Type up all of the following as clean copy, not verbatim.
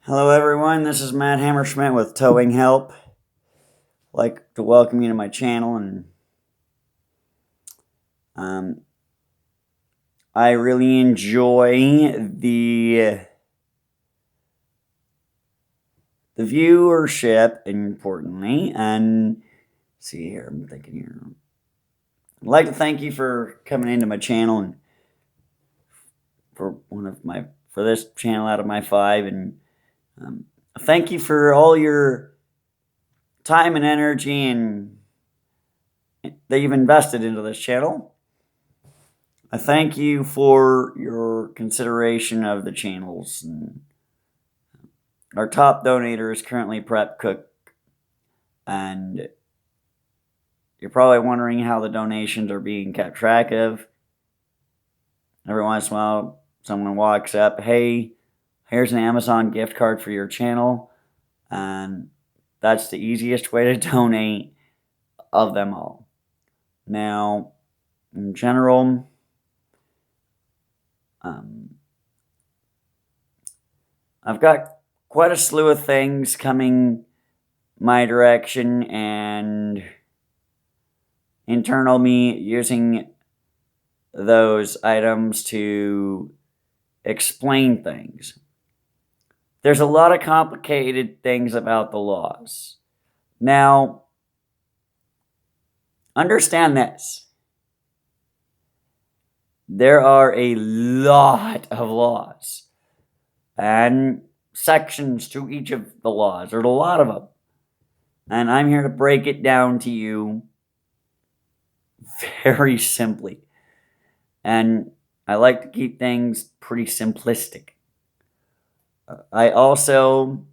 Hello, everyone. This is Matt Hammerschmidt with Towing Help. I'd like to welcome you to my channel, and I really enjoy the viewership, importantly. And see here, I'm thinking here. I'd like to thank you for coming into my channel and for this channel out of my 5, and thank you for all your time and energy and that you've invested into this channel. I thank you for your consideration of the channels. And our top donator is currently Prep Cook, and you're probably wondering how the donations are being kept track of. Every once in a while, someone walks up, hey, here's an Amazon gift card for your channel, and that's the easiest way to donate of them all. Now, in general, I've got quite a slew of things coming my direction, and internal me using those items to explain things. There's a lot of complicated things about the laws. Now, understand this. There are a lot of laws and sections to each of the laws. There's a lot of them. And I'm here to break it down to you very simply. And I like to keep things pretty simplistic. I also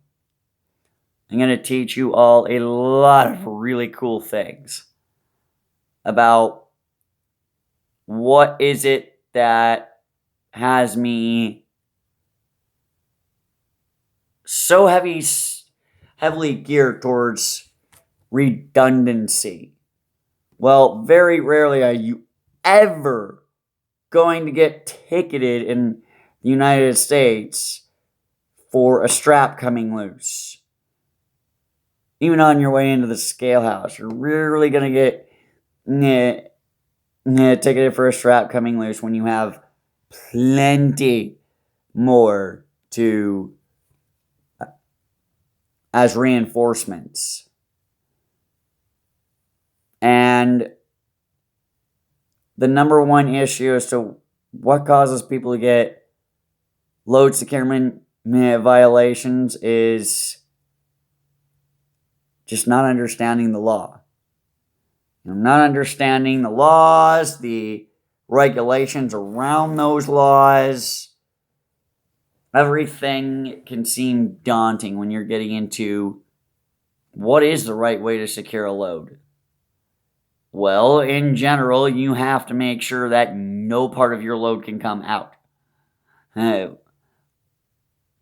am going to teach you all a lot of really cool things about what is it that has me so heavily geared towards redundancy. Well, very rarely are you ever going to get ticketed in the United States for a strap coming loose. Even on your way into the scale house, you're rarely going to get ticketed for a strap coming loose when you have plenty more to as reinforcements. And the number one issue as to what causes people to get load securement violations is just not understanding the law. Not understanding the laws, the regulations around those laws. Everything can seem daunting when you're getting into what is the right way to secure a load. Well, in general, you have to make sure that no part of your load can come out.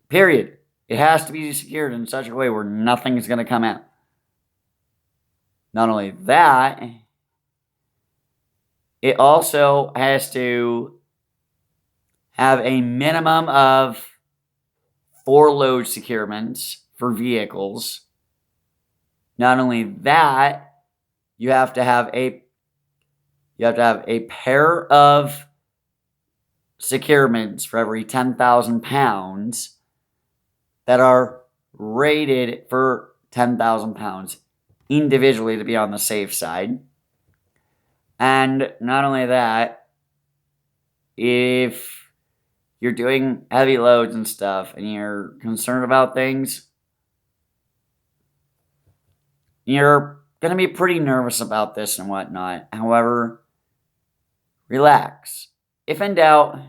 Period. It has to be secured in such a way where nothing is going to come out. Not only that, it also has to have a minimum of 4 load securements for vehicles. Not only that, you have to have a pair of securements for every 10,000 pounds that are rated for 10,000 pounds individually to be on the safe side. And not only that, if you're doing heavy loads and stuff and you're concerned about things, you're going to be pretty nervous about this and whatnot. However, relax. If in doubt,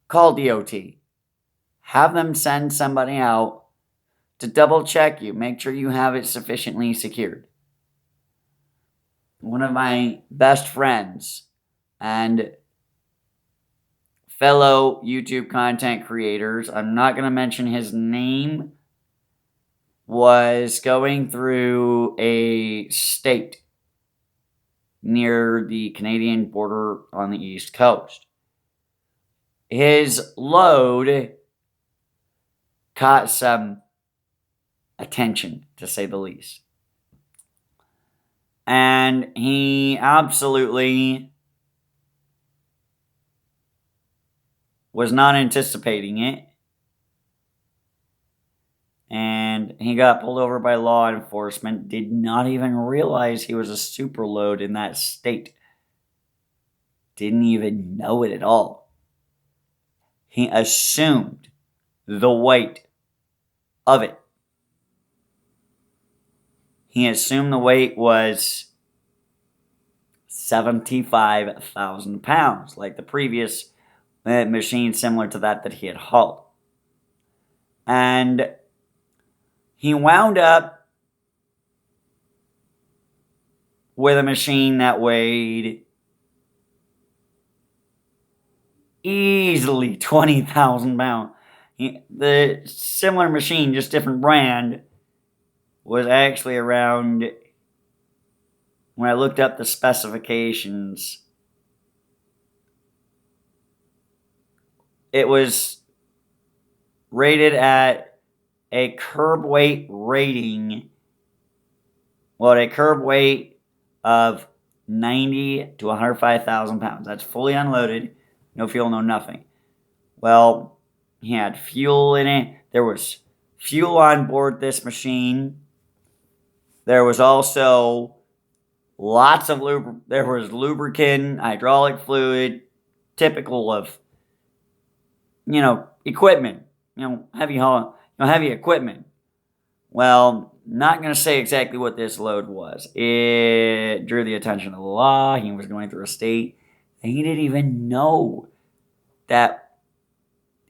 call DOT. Have them send somebody out to double check you. Make sure you have it sufficiently secured. One of my best friends and fellow YouTube content creators, I'm not going to mention his name, was going through a state near the Canadian border on the East Coast. His load caught some attention, to say the least. And he absolutely was not anticipating it. And he got pulled over by law enforcement, did not even realize he was a superload in that state. Didn't even know it at all. He assumed the weight of it. He assumed the weight was 75,000 pounds, like the previous machine similar to that he had hauled. And he wound up with a machine that weighed easily 20,000 pounds. The similar machine, just different brand, was actually around, when I looked up the specifications, it was rated at a curb weight rating, a curb weight of 90 to 105,000 pounds. That's fully unloaded, no fuel, no nothing. Well, he had fuel in it. There was fuel on board this machine. There was also lots of there was lubricant, hydraulic fluid, typical of, equipment, heavy equipment. Well, not going to say exactly what this load was. It drew the attention of the law. He was going through a state, and he didn't even know that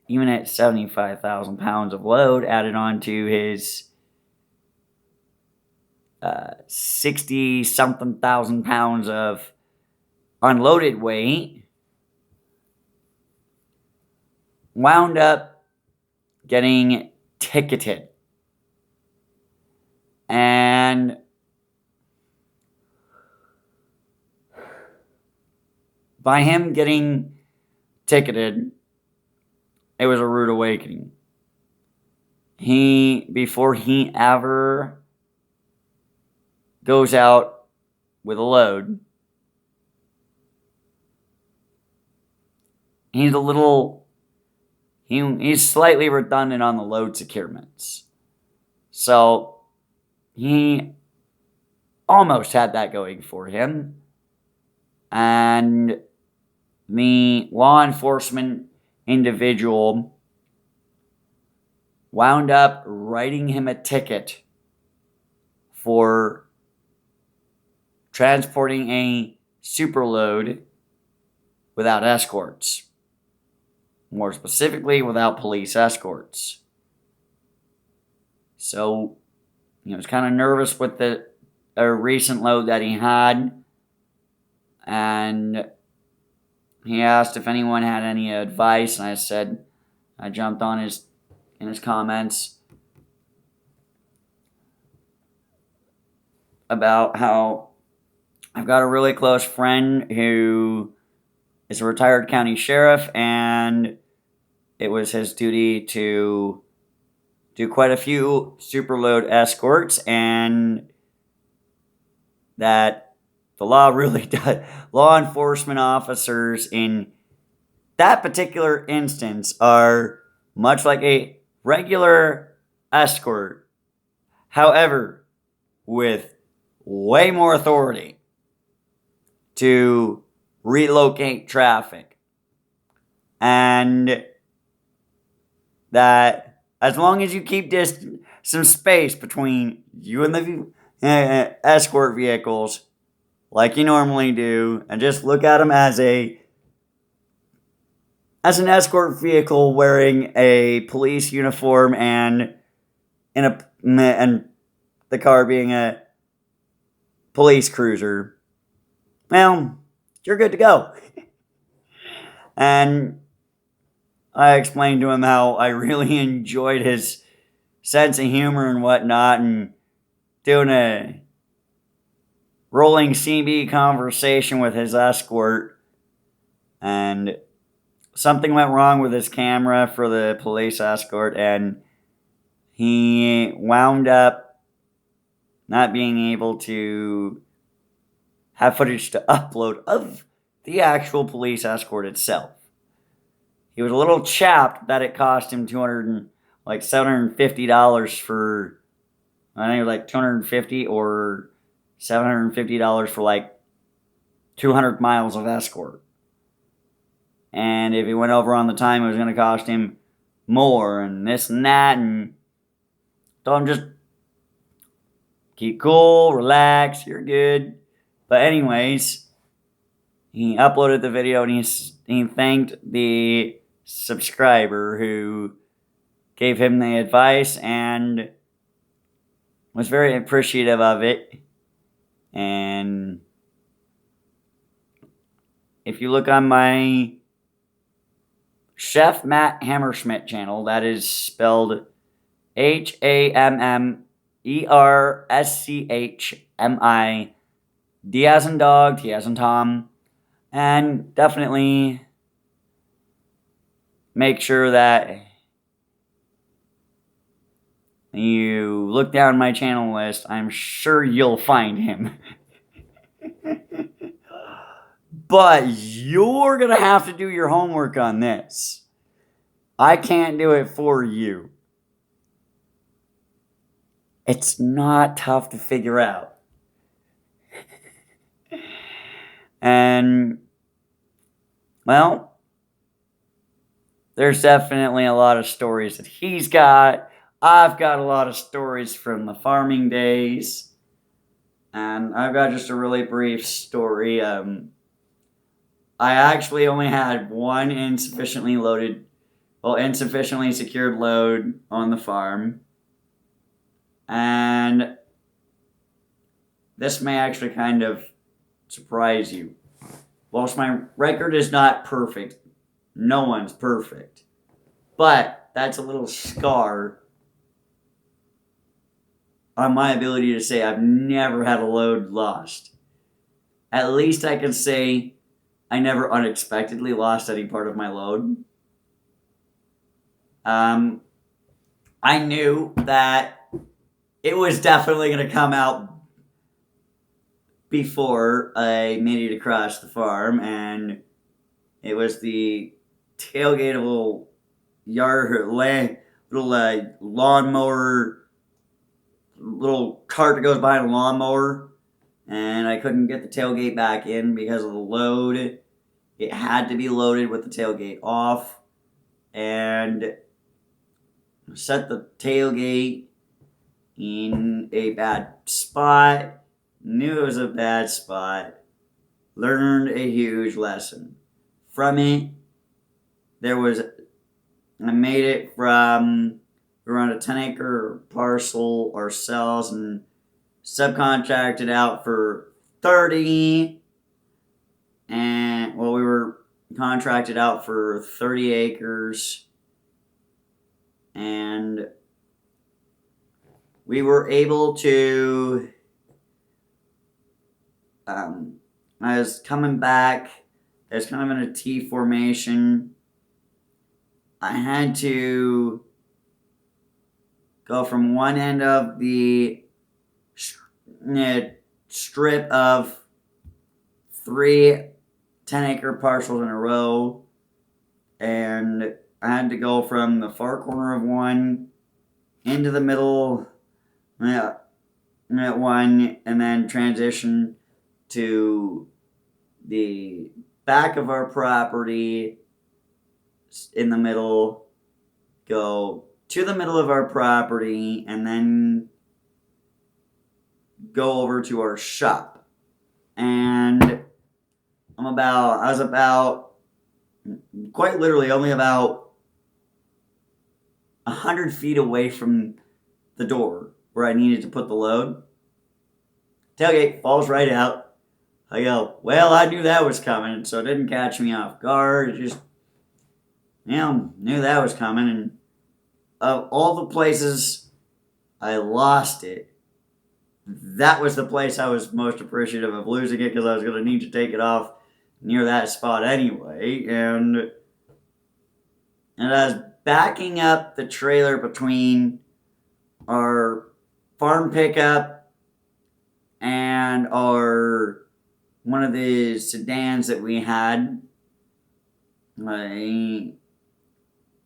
even at 75,000 pounds of load added on to his 60-something thousand pounds of unloaded weight, wound up getting ticketed. And by him getting ticketed, it was a rude awakening. Before he ever goes out with a load, he's slightly redundant on the load securements. So he almost had that going for him. And the law enforcement individual wound up writing him a ticket for transporting a superload without escorts. More specifically, without police escorts. So he was kind of nervous with a recent load that he had. And he asked if anyone had any advice. And I jumped on in his comments about how I've got a really close friend who is a retired county sheriff, and it was his duty to do quite a few superload escorts, and that the law really does. Law enforcement officers in that particular instance are much like a regular escort, however, with way more authority to relocate traffic. And that as long as you keep some space between you and the escort vehicles, like you normally do, and just look at them as an escort vehicle wearing a police uniform and the car being a police cruiser, well, you're good to go. And I explained to him how I really enjoyed his sense of humor and whatnot, and doing a rolling CB conversation with his escort, and something went wrong with his camera for the police escort, and he wound up not being able to have footage to upload of the actual police escort itself. He was a little chapped that it cost him $750 for, I think it was like $250 or $750 for like 200 miles of escort. And if he went over on the time, it was going to cost him more and this and that. And told him just keep cool, relax, you're good. But anyways, he uploaded the video and he thanked the subscriber who gave him the advice and was very appreciative of it. And if you look on my Chef Matt Hammerschmidt channel, that is spelled HAMMERSCHMI, D as in dog, T as in Tom, and definitely make sure that you look down my channel list. I'm sure you'll find him. But you're going to have to do your homework on this. I can't do it for you. It's not tough to figure out. And, well, there's definitely a lot of stories that he's got. I've got a lot of stories from the farming days. And I've got just a really brief story. I actually only had one insufficiently secured load on the farm. And this may actually kind of surprise you. Whilst my record is not perfect, no one's perfect. But that's a little scar on my ability to say I've never had a load lost. At least I can say I never unexpectedly lost any part of my load. I knew that it was definitely going to come out before I made it across the farm, and it was the tailgate of a little lawnmower, little cart that goes behind a lawnmower, and I couldn't get the tailgate back in because of the load. It had to be loaded with the tailgate off, and set the tailgate in a bad spot. Knew it was a bad spot. Learned a huge lesson from it. I made it from around a 10-acre parcel ourselves and subcontracted out for 30. And, well, we were contracted out for 30 acres. And we were able to, I was coming back, I was kind of in a T formation. I had to go from one end of the strip of 3 10-acre parcels in a row, and I had to go from the far corner of one into the middle at one, and then transition to the back of our property in the middle, go to the middle of our property, and then go over to our shop. And I was about, quite literally, only about 100 feet away from the door where I needed to put the load. Tailgate falls right out. I go, well, I knew that was coming, so it didn't catch me off guard. It just, knew that was coming. And of all the places I lost it, that was the place I was most appreciative of losing it, because I was going to need to take it off near that spot anyway. And I was backing up the trailer between our farm pickup and one of the sedans that we had. I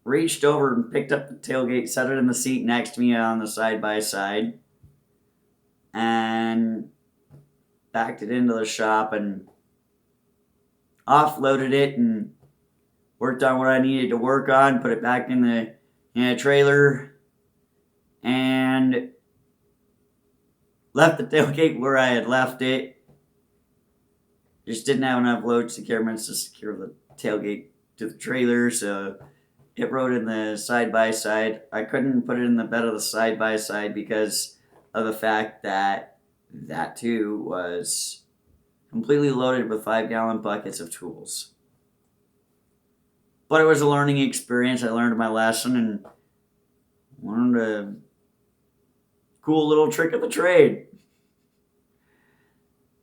reached over and picked up the tailgate, set it in the seat next to me on the side-by-side, and backed it into the shop and offloaded it and worked on what I needed to work on, put it back in the trailer, and left the tailgate where I had left it. Just didn't have enough load securements to secure the tailgate to the trailer, so it rode in the side-by-side. I couldn't put it in the bed of the side-by-side because of the fact that that too was completely loaded with 5-gallon buckets of tools. But it was a learning experience. I learned my lesson and learned a cool little trick of the trade.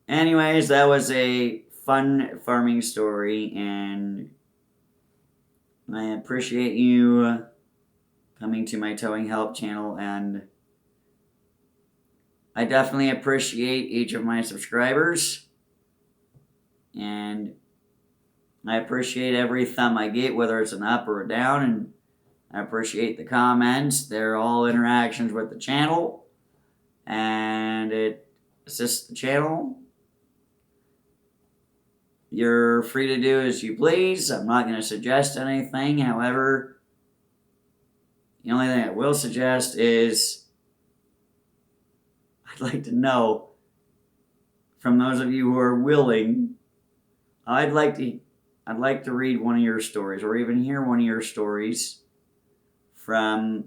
Anyways, that was a fun farming story, and I appreciate you coming to my towing help channel, and I definitely appreciate each of my subscribers, and I appreciate every thumb I get, whether it's an up or a down, and I appreciate the comments. They're all interactions with the channel, and it assists the channel. You're free to do as you please. I'm not going to suggest anything. However, the only thing I will suggest is I'd like to know from those of you who are willing, I'd like to read one of your stories or even hear one of your stories from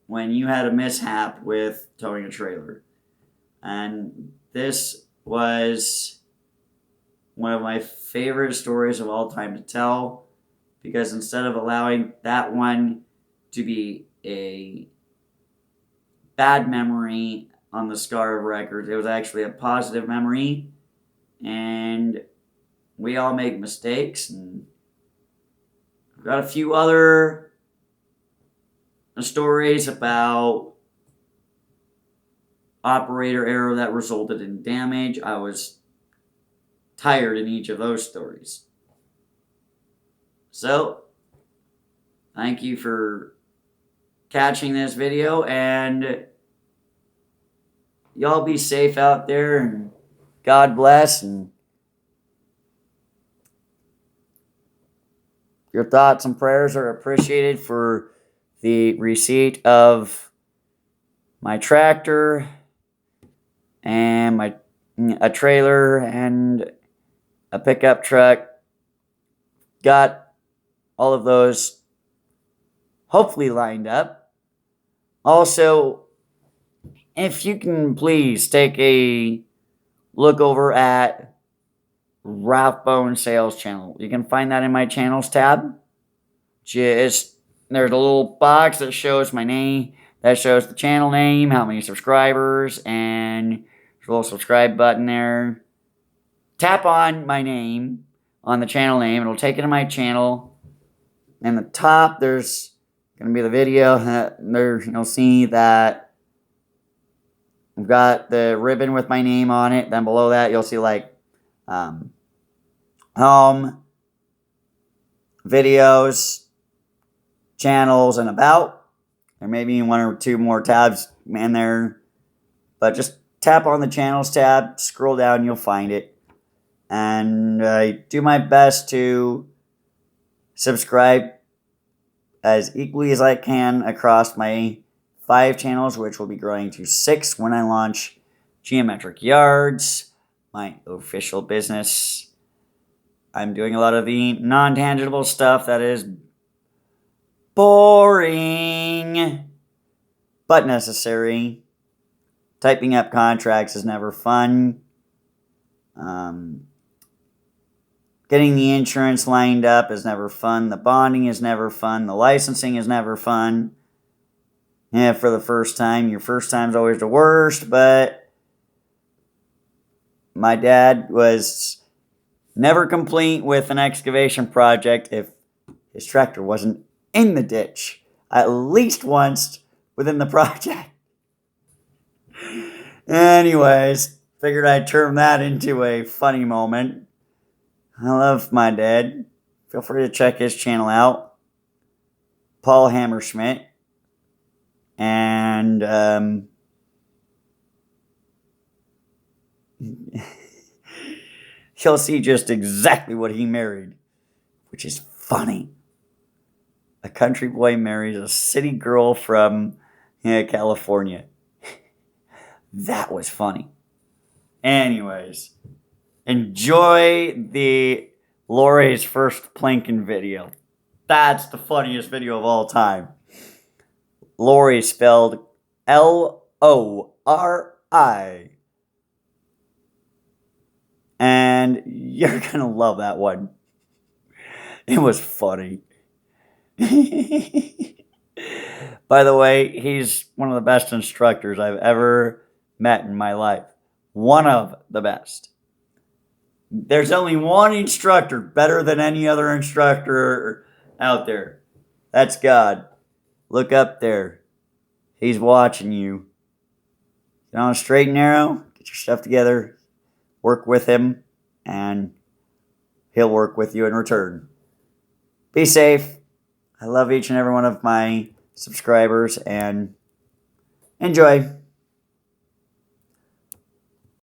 when you had a mishap with towing a trailer. And this was one of my favorite stories of all time to tell, because instead of allowing that one to be a bad memory on the scar of records, it was actually a positive memory. And we all make mistakes, and I've got a few other stories about operator error that resulted in damage. I was tired in each of those stories. So, thank you for catching this video, and y'all be safe out there, and God bless, and your thoughts and prayers are appreciated for the receipt of my tractor and a trailer and a pickup truck. Got all of those hopefully lined up. Also, if you can please take a look over at Ralph Bone Sales Channel. You can find that in my channels tab. There's a little box that shows my name, that shows the channel name, how many subscribers, and there's a little subscribe button there. Tap on my name, on the channel name. It'll take you to my channel. In the top, there's going to be the video. There, you'll see that I've got the ribbon with my name on it. Then below that, you'll see like home, videos, channels, and about. There may be one or two more tabs in there, but just tap on the channels tab, scroll down, you'll find it. And I do my best to subscribe as equally as I can across my 5 channels, which will be growing to 6 when I launch Geometric Yards, my official business. I'm doing a lot of the non-tangible stuff that is boring, but necessary. Typing up contracts is never fun. Getting the insurance lined up is never fun. The bonding is never fun. The licensing is never fun. Yeah, for the first time. Your first time's always the worst, but my dad was never complete with an excavation project if his tractor wasn't in the ditch at least once within the project. Anyways, figured I'd turn that into a funny moment. I love my dad. Feel free to check his channel out, Paul Hammerschmidt. And you'll see just exactly what he married, which is funny. A country boy marries a city girl from California. That was funny. Anyways, enjoy the Lori's first planking video. That's the funniest video of all time. Lori spelled Lori. And you're going to love that one. It was funny. By the way, he's one of the best instructors I've ever met in my life. One of the best. There's only one instructor better than any other instructor out there. That's God. Look up there. He's watching you. Get on a straight and narrow. Get your stuff together. Work with him. And he'll work with you in return. Be safe. I love each and every one of my subscribers. And enjoy.